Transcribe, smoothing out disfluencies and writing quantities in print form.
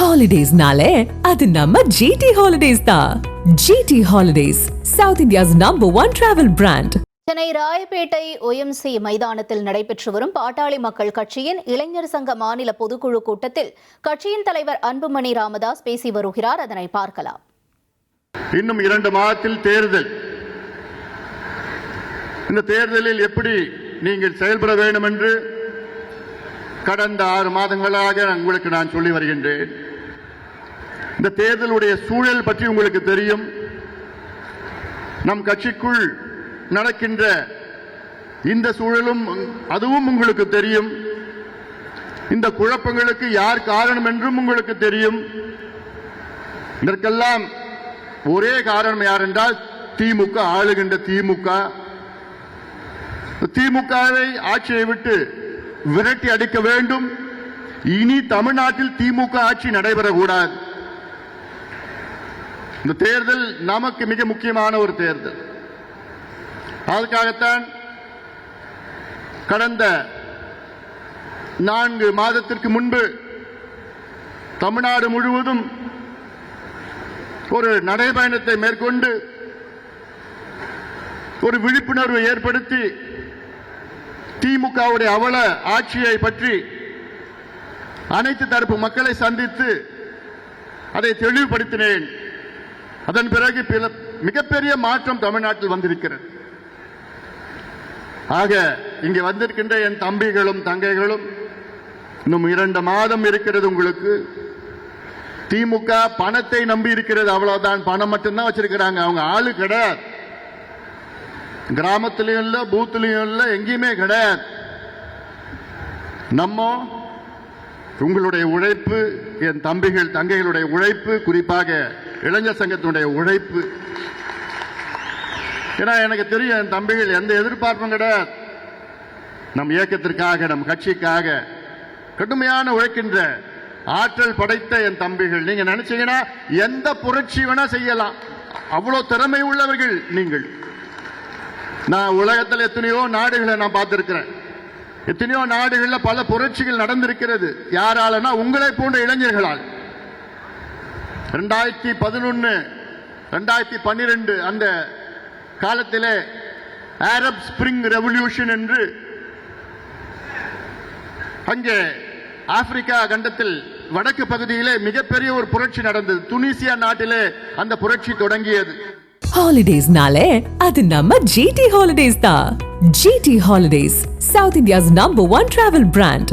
ஹாலிடேஸ்னாலே அது நம்ம ஜிடி ஹாலிடேஸ் தான். GT Holidays, South India's #1 travel brand. Chennai Royapettah OMC மைதானத்தில் நடைபெற்று வரும் பாட்டாளி மக்கள் கட்சியின் இளைஞர் சங்க மாநில பொதுக்குழு கூட்டத்தில் கட்சியின் தலைவர் அன்புமணி ராமதாஸ் பேசி வருகிறார். அதனை பார்க்கலாம். இன்னும் 2 மாதத்தில் தேர்தல். இந்த தேர்தலில் எப்படி நீங்கள் செயல்பட வேண்டும் என்று கடந்த 6 மாதங்களாக உங்களுக்கு நான் சொல்லி வருகின்றேன். இந்த தேர்தலுடைய சூழல் பற்றி உங்களுக்கு தெரியும். நம் கட்சிக்குள் நடக்கின்ற இந்த சூழலும் அதுவும் உங்களுக்கு தெரியும். இந்த குழப்பங்களுக்கு யார் காரணம் என்றும் உங்களுக்கு தெரியும். இதற்கெல்லாம் ஒரே காரணம் யார் என்றால் திமுக, ஆளுகின்ற திமுகவை ஆட்சியை விட்டு விரட்டி அடிக்க வேண்டும். இனி தமிழ்நாட்டில் திமுக ஆட்சி நடைபெறக்கூடாது. இந்த தேர்தல் நமக்கு மிக முக்கியமான ஒரு தேர்தல். அதற்காகத்தான் கடந்த 4 மாதத்திற்கு முன்பு தமிழ்நாடு முழுவதும் ஒரு நடைபயணத்தை மேற்கொண்டு ஒரு விழிப்புணர்வை ஏற்படுத்தி திமுகவுடைய அவல ஆட்சியை பற்றி அனைத்து தரப்பு மக்களை சந்தித்து அதை தெளிவுபடுத்தினேன். அதன் பிறகு மிகப்பெரிய மாற்றம் தமிழ்நாட்டில் வந்திருக்கிறது. ஆக இங்கே வந்திருக்கின்ற என் தம்பிகளும் தங்கைகளும், இன்னும் 2 மாதம் இருக்கிறது உங்களுக்கு. திமுக பணத்தை நம்பி இருக்கிறது, அவ்வளவுதான். பணம் மட்டும்தான் வச்சிருக்கிறாங்க. அவங்க ஆளு கிடையாது. கிராமத்திலையும் இல்ல, பூத்திலையும் இல்ல, எங்கேயுமே கிடையாது. நம்ம உங்களுடைய உழைப்பு, என் தம்பிகள் தங்கைகளுடைய உழைப்பு, குறிப்பாக இளைஞர் சங்கத்தினுடைய உழைப்பு. ஏன்னா எனக்கு தெரியும், என் தம்பிகள் எந்த எதிர்பார்ப்பும் கிடையாது. நம் இயக்கத்திற்காக, நம் கட்சிக்காக கடுமையான உழைக்கின்ற ஆற்றல் படைத்த என் தம்பிகள். நீங்க நினைச்சீங்கன்னா எந்த புரட்சி வேணா செய்யலாம். அவ்வளவு திறமை உள்ளவர்கள் நீங்கள். நான் உலகத்தில் எத்தனையோ நாடுகளை நான் பார்த்திருக்கிறேன். எத்தனையோ நாடுகளில் பல புரட்சிகள் நடந்திருக்கிறது. யாராலனா உங்களை போன்ற இளைஞர்களால். 2011 2012 அந்த காலத்திலே அரப் ஸ்பிரிங் ரெவல்யூஷன் என்று அங்கே ஆப்பிரிக்கா கண்டத்தில் வடக்கு பகுதியிலே மிகப்பெரிய ஒரு புரட்சி நடந்தது. துனிசியா நாட்டிலே அந்த புரட்சி தொடங்கியது. ஹாலிடேஸ்னாலே அது நம்ம ஜிடி ஹாலிடேஸ் தான். GT Holidays, South India's #1 travel brand.